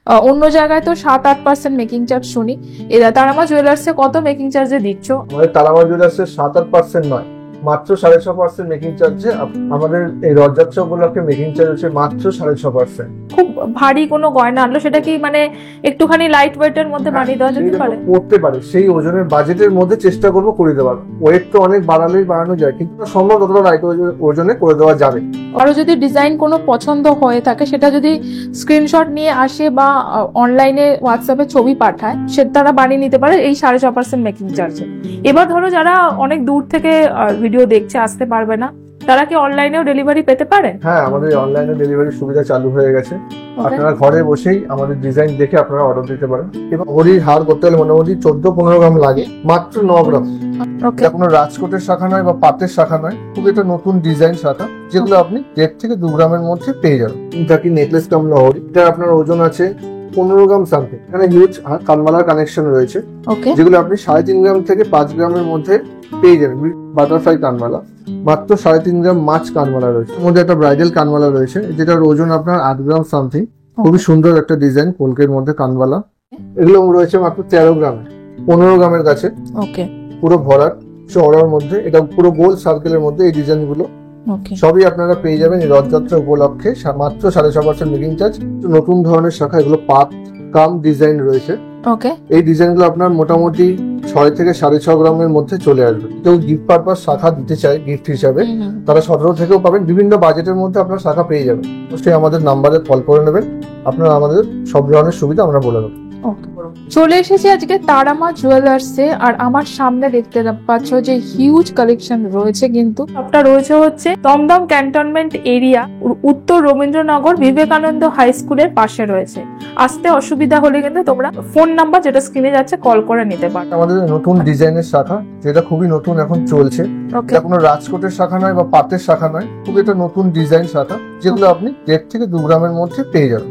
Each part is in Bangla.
অন্য জায়গায় তো 7-8% মেকিং চার্জ শুনি, এরা তারামা জুয়েলার্সে কত মেকিং চার্জে দিচ্ছ? আমাদের তারামা জুয়েলার্সের 7-8% নয়, মাত্র 6.5% মেকিং চার্জে আমাদের এই রথযাত্রা উপলক্ষে মেকিং চার্জ হচ্ছে মাত্র 6.5%। খুব ভারী কোনো গয়না আনলো, সেটা কি মানে একটুখানি লাইট ওয়েটের মধ্যে বানিয়ে দেওয়া যেতে পারে? করতে পারে, সেই ওজনের বাজেটের মধ্যে চেষ্টা করবো করে দেওয়ার। ওয়েট তো অনেক বাড়ালেই বাড়ানো যায়, কিন্তু সম্ভব ততটা লাইট ওজনে করে দেওয়া যাবে। আরো যদি ডিজাইন কোনো পছন্দ হয়ে থাকে, সেটা যদি স্ক্রিনশট নিয়ে আসে বা অনলাইনে হোয়াটসঅ্যাপে ছবি পাঠায়, সে তারা বানিয়ে নিতে পারে এই 6.5% মেকিং চার্জে। এবার ধরো যারা অনেক দূর থেকে ভিডিও দেখছে, আসতে পারবে না, তারা কি অনলাইনেও ডেলিভারি পেতে পারে? হ্যাঁ, আমাদের অনলাইনে ডেলিভারির সুবিধা চালু হয়ে গেছে। আপনারা ঘরে বসেই আমাদের ডিজাইন দেখে আপনারা অর্ডার দিতে পারেন। এবং ঘড়ির হার করতে হলে মোটামুটি 14-15 গ্রাম লাগে, মাত্র 9 গ্রাম। এটা কোনো রাজকোটের শাখা নয় বা পাতের শাখা নয়, খুব একটা নতুন ডিজাইন শাখা, যেগুলো আপনি 1.5 থেকে 2 গ্রামের মধ্যে পেয়ে যাবেন। এটা কি নেকলেস কাম লহরি, এটা আপনার ওজন আছে 15 গ্রাম সামথিং। এখানে হিউজ কানমালার কানেকশন রয়েছে, যেগুলো আপনি 3.5 গ্রাম থেকে 5 গ্রামের মধ্যে পেয়ে যাবেন। বাটারফ্লাই কানমালা মাত্র 3.5 গ্রাম মাছ কানমালা রয়েছে। এর মধ্যে একটা ব্রাইডাল কানমালা রয়েছে, যেটার ওজন আপনার 8 গ্রাম সামথিং। খুবই সুন্দর একটা ডিজাইন, কলকের মধ্যে কানমালা। এগুলো রয়েছে মাত্র 13 গ্রামে, 15 গ্রামের কাছে। পুরো ভরাট চওড়ার মধ্যে, এটা পুরো গোল সার্কেলের মধ্যে এই ডিজাইন গুলো সবই আপনারা পেয়ে যাবেন এই রথযাত্রা উপলক্ষে মাত্র 6.5% মেকিং চার্জ। নতুন ধরনের শাখা, এগুলো পাত কাম ডিজাইন রয়েছে। এই ডিজাইন গুলো আপনার মোটামুটি 6 থেকে 6.5 গ্রামের মধ্যে চলে আসবে। কেউ গিফট পারপাস শাখা দিতে চায় গিফট হিসাবে, তারা 17 থেকেও পাবেন। বিভিন্ন বাজেটের মধ্যে আপনার শাখা পেয়ে যাবেন। অবশ্যই আমাদের নাম্বারে কল করে নেবেন, আপনারা আমাদের সব ধরনের সুবিধা আমরা বলে দেবো। চলে এসেছি আজকে তারামা জুয়েলার্সে, আর আমার সামনে দেখতে পাচ্ছ যে হিউজ কালেকশন রয়েছে। কিন্তু সবটা রয়েছে হচ্ছে দমদম ক্যান্টনমেন্ট এরিয়া, উত্তর রবীন্দ্রনগর বিবেকানন্দ হাই স্কুলের পাশে রয়েছে। আসতে অসুবিধা হলে কিন্তু তোমরা ফোন নাম্বার যেটা স্ক্রিনে যাচ্ছে কল করে নিতে পারো। আমাদের নতুন ডিজাইনের শাখা, যেটা খুবই নতুন এখন চলছে। এটা কোনো রাজকোটের শাখা নয় বা পাতের শাখা নয়, খুব একটা নতুন ডিজাইন শাখা, যেগুলো আপনি 1.5 থেকে 2 গ্রামের মধ্যে পেয়ে যাবেন।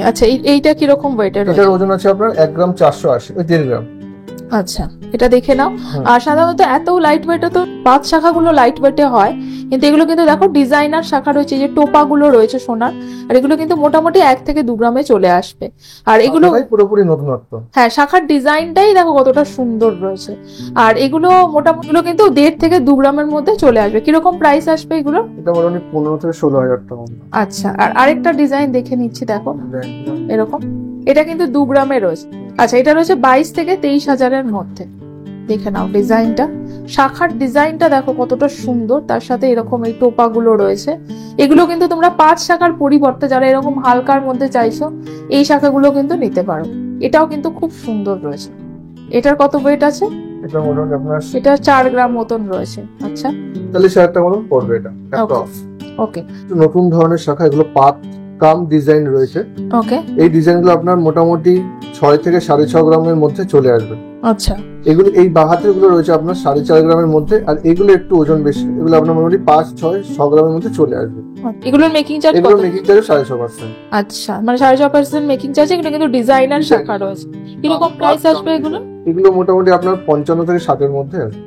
আচ্ছা, এইটা কিরকম ওয়েটের? এটার ওজন আছে আপনার 1 গ্রাম 480, 1.5 গ্রাম। আচ্ছা, এটা দেখে নাও। আর সাধারণত এত লাইট ওয়েটে তো পাঁচ শাখাগুলো লাইট ওয়েটে হয়, কিন্তু এগুলো কিন্তু দেখো ডিজাইনার শাখা রয়েছে, যে টোপাগুলো রয়েছে সোনার, আর এগুলো কিন্তু মোটামুটি 1 থেকে 2 গ্রামে চলে আসবে। আর এগুলো পুরোপুরি নতুনত্ব। হ্যাঁ, শাখার ডিজাইনটাই দেখো কতটা সুন্দর রয়েছে। আর এগুলো মোটামুটি কিন্তু 1.5 থেকে 2 গ্রামের মধ্যে চলে আসবে। কিরকম প্রাইস আসবে এগুলো? এটা মোটামুটি 15 থেকে 16,000 টাকা। আচ্ছা, আর আরেকটা ডিজাইন দেখে নিচ্ছি, দেখো এরকম, এটা কিন্তু 2 গ্রামে রয়েছে। আচ্ছা, এটা রয়েছে 22 থেকে 23,000-এর মধ্যে। দেখে নাও ডিজাইনটা, শাখার ডিজাইনটা দেখো কতটা সুন্দর, তার সাথে এরকম এই টোপাগুলো রয়েছে। এগুলো কিন্তু তোমরা 5 শাখার পরিবর্তে যারা এরকম হালকার মধ্যে চাইছো, এই শাখাগুলো কিন্তু নিতে পারো। এটাও কিন্তু খুব সুন্দর রয়েছে। এটার কত ওয়েট আছে? এটা মোটামুটি আপনার এটা 4 গ্রাম মতন রয়েছে। আচ্ছা, 40,000 টাকা মতন পড়বে এটা। ওকে, নতুন ধরনের শাখা, এগুলো পাত কাম ডিজাইন রয়েছে। এই ডিজাইনগুলো আপনার মোটামুটি 6 থেকে 6.5 গ্রামের মধ্যে চলে আসবে। আচ্ছা, এগুলো এই বাহাতের গুলো রয়েছে আপনার 4.5 গ্রামের মধ্যে, আর এগুলো একটু ওজন বেশি, এগুলো আপনার মোটামুটি 5-6 গ্রামের মধ্যে চলে আসবে। এগুলোর মেকিং চার্জ? এগুলোর মেকিং চার্জ 6.5%। আচ্ছা, মানে 6.5% মেকিং চার্জ। এগুলো কিন্তু ডিজাইনার শাখা রয়েছে। কিরকম প্রাইস আসবে এগুলো? এগুলো মোটামুটি আপনার 55 থেকে 60 এর মধ্যে আসবে।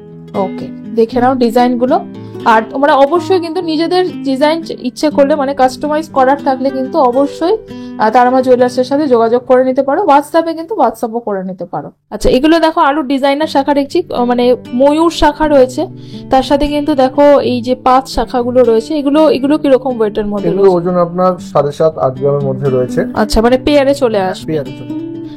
ওকে, দেখে নাও ডিজাইন গুলো। আর তোমরা অবশ্যই কিন্তু নিজেদের ডিজাইন ইচ্ছে করলে, মানে কাস্টমাইজ করার থাকলে কিন্তু অবশ্যই তারামা জুয়েলার্সের সাথে যোগাযোগ করে নিতে পারো। হোয়াটসঅ্যাপে কিন্তু হোয়াটসঅ্যাপও করে নিতে পারো। আচ্ছা, এগুলো দেখো আরো ডিজাইনার শাখা দেখছি, মানে ময়ূর শাখা রয়েছে, তার সাথে কিন্তু দেখো এই যে 5 শাখাগুলো রয়েছে। এগুলো কিরকম ওয়েটের মধ্যে? এগুলো ওজন আপনার 7.5-8 গ্রামের মধ্যে রয়েছে। আচ্ছা, মানে পেয়ারে চলে আসবে।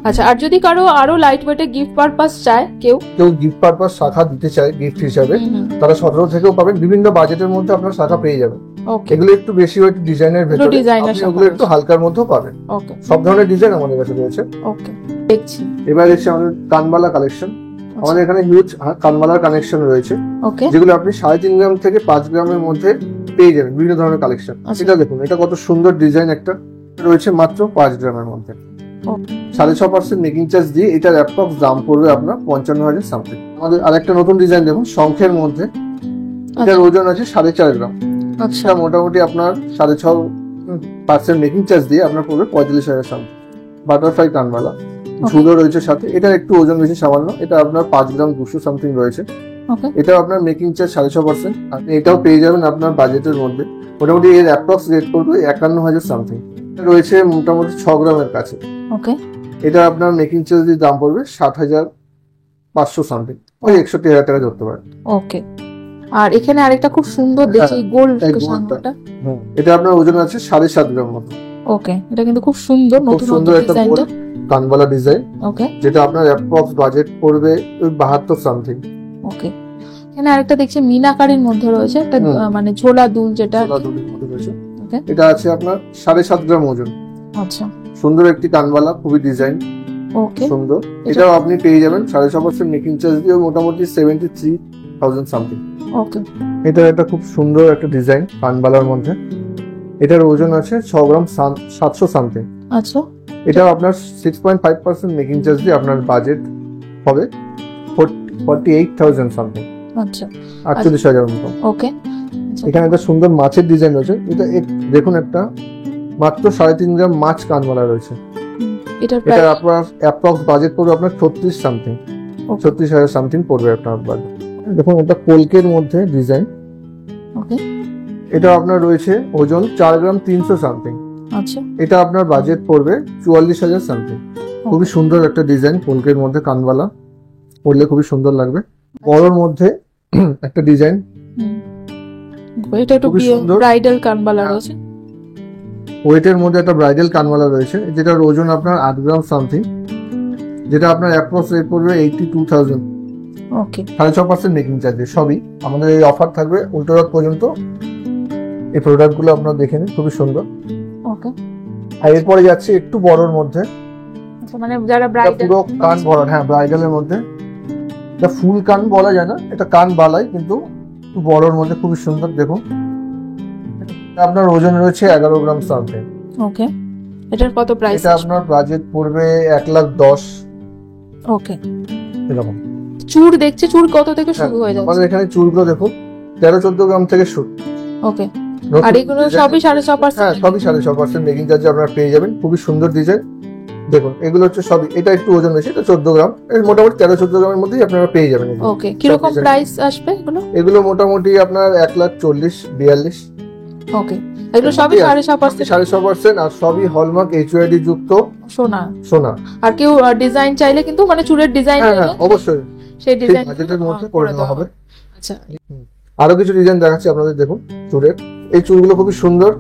আচ্ছা, আর যদি কারো আরো লাইট ওয়েটে গিফট পারপাস চায়, কেউ গিফট পারপাস শাখা দিতে চায় গিফট হিসাবে, তারা 17 থেকেও পাবেন। বিভিন্ন বাজেটের মধ্যে আপনার শাখা পেয়ে যাবেন। এগুলো একটু বেশি ওয়েট ডিজাইনের ভেতরে, এগুলো একটু হালকার মধ্যে পাবেন। সব ধরনের ডিজাইন আমাদের কাছে রয়েছে। দেখছি, এবার দেখছি আমাদের কানবালা কালেকশন। আমাদের এখানে হিউজ কানমালার কানেকশন রয়েছে, যেগুলো আপনি 3.5 গ্রাম থেকে 5 গ্রামের মধ্যে পেয়ে যাবেন। বিভিন্ন ধরনের কালেকশন। এটা দেখুন, এটা কত সুন্দর ডিজাইন একটা রয়েছে, মাত্র 5 গ্রামের মধ্যে। 6.5% মেকিং চার্জ দিয়ে এটার অ্যাপ্রক্স দাম পড়বে আপনার 55,000 সামথিং। আমাদের আরেকটা নতুন ডিজাইন দেখুন, শঙ্খের মধ্যে। এটার ওজন আছে 4.5 গ্রাম। আচ্ছা, মোটামুটি আপনার 6.5% মেকিং চার্জ দিয়ে আপনার পড়বে 45,000 সামথিং। বাটারফ্লাই কানমালা, ঝুলো রয়েছে সাথে। এটা একটু ওজন বেশি সামান্য, এটা আপনার 5 গ্রাম 200 সামথিং রয়েছে। এটাও আপনার মেকিং চার্জ 6.5%। আপনি এটাও পেয়ে যাবেন আপনার বাজেটের মধ্যে। মোটামুটি এর অ্যাপ্রক্স রেট পড়বে 51,000 সামথিং। রয়েছে মোটামুটি 6 গ্রামের কাছে। ওকে, এটা আপনার মেকিং চার্জ দিয়ে দাম পড়বে 7,500 সামথিং, ওই 61,000 টাকা ধরতে পারেন। ওকে। আর এখানে আরেকটা খুব সুন্দর দেখছি গোল্ড সাংটা। এটা আপনার ওজন আছে 7.5 গ্রাম মতো। ওকে, এটা কিন্তু খুব সুন্দর, খুব নতুন সুন্দর একটা ডিজাইনটা। কানবালা ডিজাইন। ওকে, যেটা আপনার অ্যাপ্রক্স বাজেট পড়বে ওই 72 সামথিং। ওকে। এখানে আরেকটা দেখছি মিনাকারির মধ্যে রয়েছে একটা মানে ঝোলা দুল, যেটা রয়েছে। ওকে, এটা আছে আপনার 7.5 গ্রাম ওজন। আচ্ছা, সুন্দর একটি কানবালা, খুবই ডিজাইন ওকে, সুন্দর। এটাও আপনি পেয়ে যাবেন 6.5% মেকিং চার্জ দিয়ে মোটামুটি 73,000 সামথিং। ওকে। এটা একটা খুব সুন্দর একটা ডিজাইন কানবালার মধ্যে। এটার ওজন আছে 6 গ্রাম 700 সামথিং। আচ্ছা, এটা আপনার 6.5% মেকিং চার্জ দিয়ে আপনার বাজেট হবে 48,000 সামথিং, আচ্ছা, 48,000 মতো। ওকে। এখানে একটা সুন্দর মাছের ডিজাইন রয়েছে। এটা দেখুন, একটা মাত্র 3.5 গ্রাম মাছ কানবালা রয়েছে। এটা আপনার অ্যাপ্রক্স বাজেট পড়বে আপনার 36 সামথিং, 36,000 সামথিং পড়বে আপনার বাজেট। দেখুন, এটা কলকের মধ্যে ডিজাইন। ওকে, এটা আপনার রয়েছে ওজন 4 গ্রাম 300 সামথিং। আচ্ছা, এটা আপনার বাজেট পড়বে 44,000 সামথিং। খুবই সুন্দর একটা ডিজাইন, কলকের মধ্যে কানবালা পরলে খুবই সুন্দর লাগবে। বড়র মধ্যে একটা ডিজাইন, এটা একটু ব্রাইডাল কানবালা রয়েছে। ওয়েটের মধ্যে একটা ব্রাইডাল কানবালা রয়েছে, যেটার ওজন আপনার 8 গ্রাম সামথিং। যেটা আপনার অ্যাপ্রক্স রেট পড়বে 82,000। ওকে, 6.5% মেকিং চার্জে সবই। আমাদের এই অফার থাকবে উল্টোরাত পর্যন্ত। এই প্রোডাক্টগুলো আপনারা দেখে নিন, খুবই সুন্দর। ওকে। আর এরপরে যাচ্ছে একটু বড়র মধ্যে, মানে যারা ব্রাইডাল, পুরো কান ভরা। হ্যাঁ, ব্রাইডালের মধ্যে। এটা ফুল কান বলা যায় না, এটা কান বালাই, কিন্তু একটু বড়র মধ্যে খুবই সুন্দর। দেখুন, আপনার ওজন রয়েছে 11 গ্রাম সামথিং। ওকে, এটার কত প্রাইস? এটা আপনার বাজেট পড়বে 1,10,000। ওকে, এরকম। চূড় দেখছি, চূড় কত থেকে শুরু হয়ে যাচ্ছে? আমাদের এখানে চুড়গুলো দেখুন 13-14 গ্রাম থেকে শুরু। ওকে, আর এগুলো সবই 6.5%? হ্যাঁ, সবই 6.5% মেকিং চার্জে আপনারা পেয়ে যাবেন। খুবই সুন্দর ডিজাইন। দেখুন, এগুলো হচ্ছে সবই। এটা একটু ওজন বেশি, এটা 14 গ্রাম। এর মোটামুটি 13-14 গ্রামের মধ্যেই আপনারা পেয়ে যাবেন। ওকে, কিরকম প্রাইস আসবে এগুলো? এগুলো মোটামুটি আপনার 1,40,42। ওকে, এগুলো সবই 6.5%? 6.5%, আর সবই হলমার্ক HUID যুক্ত সোনা। সোনা। আর কেউ ডিজাইন চাইলে কিন্তু, মানে চুড়ের ডিজাইন, হ্যাঁ অবশ্যই সেই ডিজাইন বাজেটের মধ্যে করে দেওয়া হবে। আচ্ছা, আরো কিছু ডিজাইন দেখাচ্ছি আপনাদের। দেখুন, চুড়ের এই চুড়গুলো খুবই সুন্দর।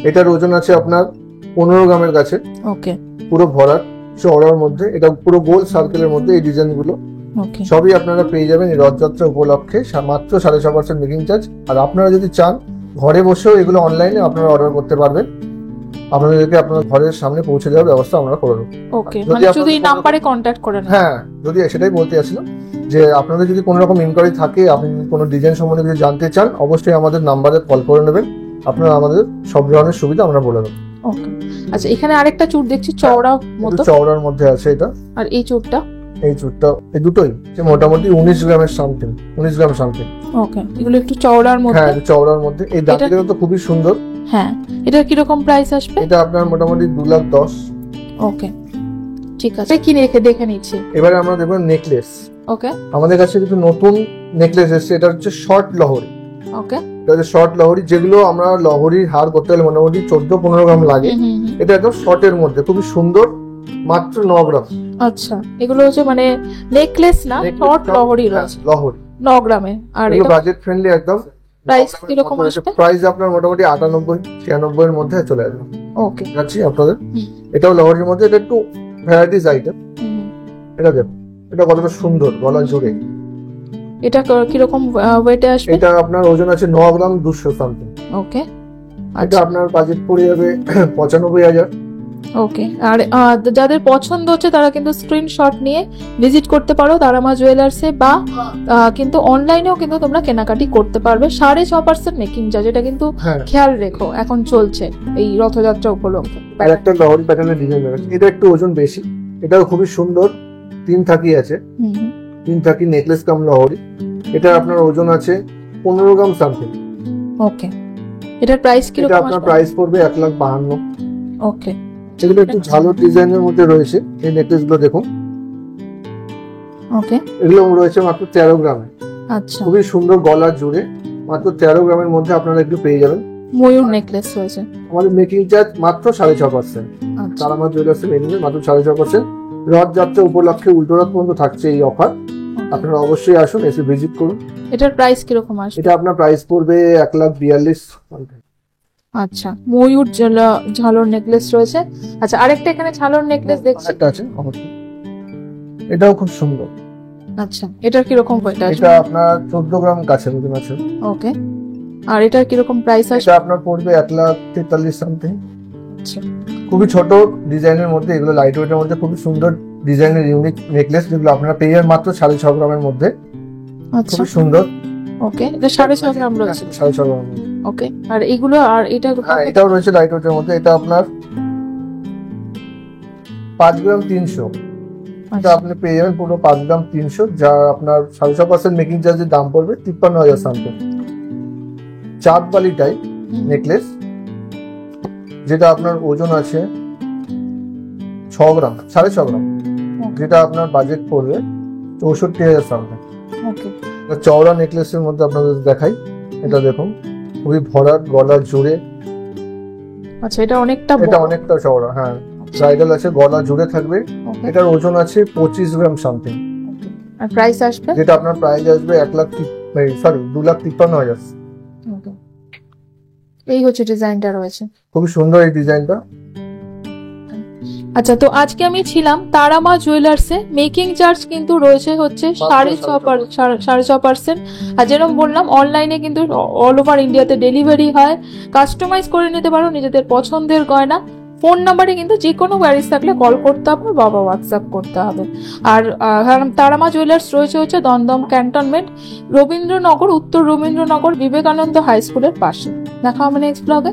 এটার ওজন আছে আপনার 15 গ্রামের কাছে। ওকে, পুরো ভরাট চওড়ার মধ্যে, এটা পুরো গোল সার্কেলের মধ্যে এই ডিজাইনগুলো। ওকে, সবই আপনারা পেয়ে যাবেন এই রথযাত্রা উপলক্ষে মাত্র 6.5% মেকিং চার্জ। আর আপনারা যদি চান ঘরে বসেও এগুলো অনলাইনে আপনারা অর্ডার করতে পারবেন। আপনাদেরকে আপনার ঘরের সামনে পৌঁছে দেওয়ার ব্যবস্থা আমরা করে দেবো। ওকে, মানে শুধু এই নাম্বারে কন্ট্যাক্ট করে নেন। হ্যাঁ, যদি সেটাই বলতে আসছিলাম যে আপনাদের যদি কোনো রকম ইনকোয়ারি থাকে, আপনি কোনো ডিজাইন সম্বন্ধে যদি জানতে চান, অবশ্যই আমাদের নাম্বারে কল করে নেবেন। আপনারা আমাদের সব ধরনের সুবিধা আমরা বলে দেবো। ওকে, আচ্ছা, এখানে আরেকটা চূড় দেখছি চওড়া মতো। চওড়ার মধ্যে আছে এটা। আর এই চূড়টা? এই চূড়টা, এই দুটোই মোটামুটি 19 গ্রামের সামথিং, 19 গ্রাম সামথিং। ওকে, এগুলো একটু চওড়ার মধ্যে। হ্যাঁ, চওড়ার মধ্যে। এই দাঁতগুলো তো খুবই সুন্দর। হ্যাঁ, এটা কিরকম প্রাইস আসবে? এটা আপনার মোটামুটি 2,10,000। ওকে, ঠিক আছে, কি দেখে নিচ্ছি। এবারে আমরা দেখব নেকলেস। ওকে, আমাদের কাছে কিছু নতুন নেকলেস এসেছে। এটা হচ্ছে শর্ট লহরি। ওকে, এটা হচ্ছে শর্ট লহরি, যেগুলো আমরা লহরির হার করতে গেলে মোটামুটি 14-15 গ্রাম লাগে। এটা একদম শর্টের মধ্যে খুবই সুন্দর, মাত্র 9 গ্রাম। আচ্ছা, এগুলো হচ্ছে মানে নেকলেস না, শর্ট লহরি রয়েছে। লহরি 9 গ্রামে। আর এটা বাজেট ফ্রেন্ডলি একদম। প্রাইস কিরকম আসবে? প্রাইস আপনার মোটামুটি 98-96 এর মধ্যে চলে আসবে। ওকে, যাচ্ছি আপনাদের। এটাও লহরির মধ্যে, এটা একটু ভ্যারাইটিস আইটেম। এটা দেখুন, এটা কতটা সুন্দর গলা জুড়ে। এটা কিরকম ওয়েটে আসবে? এটা আপনার ওজন আছে 9 গ্রাম 200 সামথিং। ওকে, এটা আপনার বাজেট পড়ে যাবে 95,000। ওকে, আর যাদের পছন্দ হচ্ছে তারা কিন্তু স্ক্রিনশট নিয়ে ভিজিট করতে পারো তারামা জুয়েলার্সে, বা কিন্তু অনলাইনেও কিন্তু তোমরা কেনাকাটি করতে পারবে। 6.5% মেকিং চার্জ, এটা কিন্তু খেয়াল রেখো, এখন চলছে এই রথযাত্রা উপলক্ষে। আর একটা লহরি প্যাটার্নের ডিজাইন আছে, এটা একটু ওজন বেশি। এটাও খুবই সুন্দর, 3 থাকি আছে। 3 থাকি নেকলেস কাম লহরি। এটা আপনার ওজন আছে 15 গ্রাম সামথিং। ওকে, এটার প্রাইস কি রকম? এটা আপনার প্রাইস পড়বে 1,52,000। ওকে, এগুলো একটু ঝালর ডিজাইনের মধ্যে রয়েছে। এই নেকলেস গুলো দেখুন। ওকে, এগুলো রয়েছে মাত্র 13 গ্রামে। আচ্ছা, খুবই সুন্দর গলা জুড়ে, মাত্র 13 গ্রামের মধ্যে আপনারা একটু পেয়ে যাবেন। ময়ূর নেকলেস রয়েছে। আমাদের মেকিং চার্জ মাত্র 6.5%। আচ্ছা তারামা জুয়েলার্সের মেকিং মাত্র 6.5%। রথযাত্রা উপলক্ষে উল্টো রথ পর্যন্ত থাকছে এই অফার। আপনারা অবশ্যই আসুন, এসে ভিজিট করুন। এটার প্রাইস কিরকম আসবে? এটা আপনার প্রাইস পড়বে 1,42,000। আচ্ছা, ময়ূর ঝালর নেকলেস রয়েছে। আচ্ছা, আরেকটা এখানে ঝালর নেকলেস দেখছি। একটা আছে অবশ্যই, এটাও খুব সুন্দর। আচ্ছা, এটার কিরকম পয়সা আসবে? এটা আপনার 14 গ্রাম কাছে মতন আছে। ওকে, আর এটার কিরকম প্রাইস আসবে? এটা আপনার পড়বে 1,43,000 সামথিং। আচ্ছা খুবই ছোট ডিজাইনের মধ্যে, এগুলো লাইট ওয়েটের মধ্যে খুবই সুন্দর ডিজাইনের ইউনিক নেকলেস, যেগুলো আপনারা পেয়ে যাবেন মাত্র 6.5 গ্রামের মধ্যে। আচ্ছা খুবই সুন্দর। ওকে, এটা 6.5 গ্রাম রয়েছে। 6.5 গ্রামের মধ্যে। ওকে, আর এগুলো আর এটা হ্যাঁ, এটাও রয়েছে লাইট ওয়েটের মধ্যে। এটা আপনার 5 গ্রাম 300। এটা আপনি পেয়ে যাবেন পুরো 5 গ্রাম 300, যা আপনার 6.5% মেকিং চার্জের দাম পড়বে 53,000 সামথিং। চাঁদ বালি টাইপ নেকলেস, যেটা আপনার ওজন আছে 6 গ্রাম 6.5 গ্রাম, যেটা আপনার বাজেট পড়বে 64,000 সামথিং। ওকে, চওড়া নেকলেসের মধ্যে আপনাদের দেখাই। এটা দেখুন, খুবই ভরাট, গলা জুড়ে। আচ্ছা, এটা অনেকটা এটা অনেকটা চওড়া। হ্যাঁ, ব্রাইডাল আছে, গলা জুড়ে থাকবে। ওকে, এটার ওজন আছে 25 গ্রাম সামথিং। আর প্রাইস আসবে? যেটা আপনার প্রাইস আসবে 2,53,000। ওকে, এই হচ্ছে ডিজাইনটা রয়েছে। খুবই সুন্দর এই ডিজাইনটা। আচ্ছা, তো আজকে আমি ছিলাম তারামা জুয়েলার্সে। মেকিং চার্জ কিন্তু রয়েছে হচ্ছে 6.5%। আর যেরকম বললাম, অনলাইনে কিন্তু অল ওভার ইন্ডিয়াতে ডেলিভারি হয়। কাস্টমাইজ করে নিতে পারো নিজেদের পছন্দের গয়না। ফোন নাম্বারে কিন্তু যে কোনো কোয়ারিজ থাকলে কল করতে হবে, বাবা হোয়াটসঅ্যাপ করতে হবে। আর তারামা জুয়েলার্স রয়েছে হচ্ছে দমদম ক্যান্টনমেন্ট, রবীন্দ্রনগর, উত্তর রবীন্দ্রনগর, বিবেকানন্দ হাই স্কুলের পাশে। দেখা হবে নেক্সট ব্লগে।